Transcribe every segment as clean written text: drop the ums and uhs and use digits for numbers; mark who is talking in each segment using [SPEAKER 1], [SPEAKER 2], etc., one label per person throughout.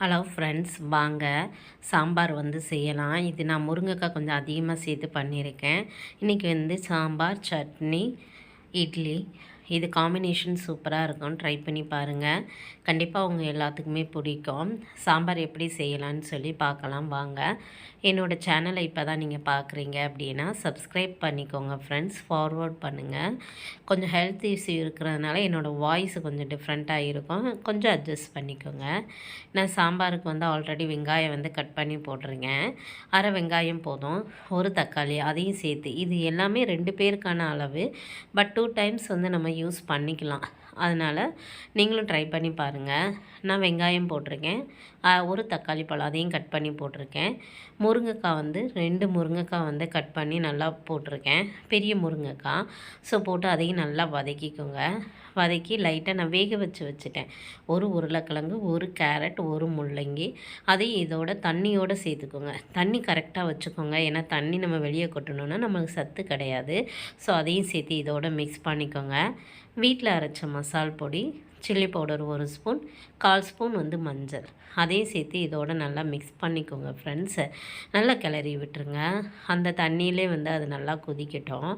[SPEAKER 1] Hello friends, வாங்க சாம்பார் செய்யலாம். இது நான் முருங்கைக்காய் கொஞ்சம் அதிகமாக சேர்த்து பண்ணியிருக்கேன். இன்றைக்கி சாம்பார், சட்னி, இட்லி இது காம்பினேஷன் சூப்பராக இருக்கும். ட்ரை பண்ணி பாருங்கள். கண்டிப்பாக உங்கள் எல்லாத்துக்குமே பிடிக்கும். சாம்பார் எப்படி செய்யலான்னு சொல்லி பார்க்கலாம் வாங்க. என்னோடய சேனலை இப்போ தான் நீங்கள் பார்க்குறீங்க அப்படின்னா சப்ஸ்கிரைப் பண்ணிக்கோங்க ஃப்ரெண்ட்ஸ். ஃபார்வர்ட் பண்ணுங்கள். கொஞ்சம் ஹெல்த் இஷ்யூ இருக்கிறதுனால என்னோடய வாய்ஸ் கொஞ்சம் டிஃப்ரெண்ட்டாக இருக்கும். கொஞ்சம் அட்ஜஸ்ட் பண்ணிக்கோங்க. நான் சாம்பாருக்கு ஆல்ரெடி வெங்காயம் கட் பண்ணி போட்டிருக்கேன். அரை வெங்காயம் போதும். ஒரு தக்காளி அதையும் சேர்த்து இது எல்லாமே 2 பேருக்கான அளவு. பட் 2 டைம்ஸ் நம்ம யூஸ் பண்ணிக்கலாம். அதனால் நீங்களும் ட்ரை பண்ணி பாருங்கள். நான் வெங்காயம் போட்டிருக்கேன். ஒரு தக்காளி பழம் அதையும் கட் பண்ணி போட்டிருக்கேன். முருங்கைக்காய் 2 முருங்கைக்காய் கட் பண்ணி நல்லா போட்டிருக்கேன். பெரிய முருங்கைக்காய். ஸோ போட்டு அதையும் நல்லா வதக்கிக்கோங்க. வதக்கி லைட்டாக நான் வேக வச்சுட்டேன். ஒரு உருளைக்கிழங்கு, ஒரு கேரட், ஒரு முள்ளங்கி அதையும் இதோட தண்ணியோடு சேர்த்துக்கோங்க. தண்ணி கரெக்டாக வச்சுக்கோங்க. ஏன்னா தண்ணி நம்ம வெளியே கொட்டணுன்னா நம்மளுக்கு சத்து கிடையாது. ஸோ அதையும் சேர்த்து இதோட மிக்ஸ் பண்ணிக்கோங்க. வீட்டில் அரைச்ச மசால் பொடி, சில்லி பவுடர் 1 ஸ்பூன், 1/4 ஸ்பூன் மஞ்சள் அதையும் சேர்த்து இதோட நல்லா மிக்ஸ் பண்ணிக்கோங்க ஃப்ரெண்ட்ஸ். நல்லா கிளறி விட்டுருங்க. அந்த தண்ணியிலே அது நல்லா கொதிக்கட்டும்.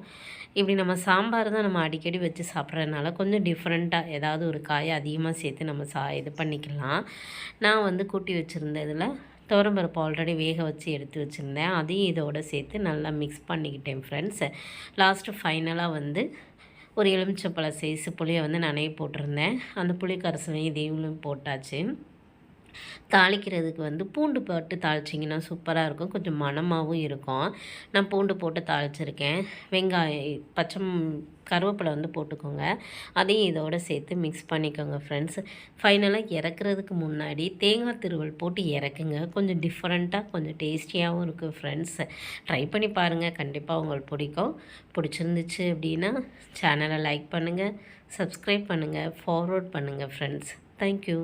[SPEAKER 1] இப்படி நம்ம சாம்பார் தான் நம்ம அடிக்கடி வச்சு சாப்பிட்றதுனால கொஞ்சம் டிஃப்ரெண்ட்டாக ஏதாவது ஒரு காயை அதிகமாக சேர்த்து நம்ம இது பண்ணிக்கலாம். நான் கூட்டி வச்சுருந்த இதில் துவரம்பருப்பு ஆல்ரெடி வேக வச்சு எடுத்து வச்சுருந்தேன். அதையும் இதோடு சேர்த்து நல்லா மிக்ஸ் பண்ணிக்கிட்டேன் ஃப்ரெண்ட்ஸ். லாஸ்ட்டு ஃபைனலாக ஒரு எலுமிச்சப்பழ சைஸு புளியை நனைய போட்டிருந்தேன். அந்த புளி கரைசலையும் இதையும் போட்டாச்சு. தாளிக்கிறதுக்கு பூண்டு போட்டு தாளிச்சிங்கன்னா சூப்பராக இருக்கும். கொஞ்சம் மணமாகவும் இருக்கும். நான் பூண்டு போட்டு தாளிச்சிருக்கேன். வெங்காயம், கருவேப்பிலை போட்டுக்கோங்க. அதையும் இதோடு சேர்த்து மிக்ஸ் பண்ணிக்கோங்க ஃப்ரெண்ட்ஸ். ஃபைனலாக இறக்குறதுக்கு முன்னாடி தேங்காய் திருவல் போட்டு இறக்குங்க. கொஞ்சம் டிஃப்ரெண்ட்டாக கொஞ்சம் டேஸ்டியாகவும் இருக்குது ஃப்ரெண்ட்ஸ். ட்ரை பண்ணி பாருங்கள். கண்டிப்பாக உங்களுக்கு பிடிக்கும். பிடிச்சிருந்துச்சு அப்படின்னா சேனலை லைக் பண்ணுங்கள், சப்ஸ்கிரைப் பண்ணுங்கள், ஃபார்வர்ட் பண்ணுங்கள் ஃப்ரெண்ட்ஸ். தேங்க்யூ.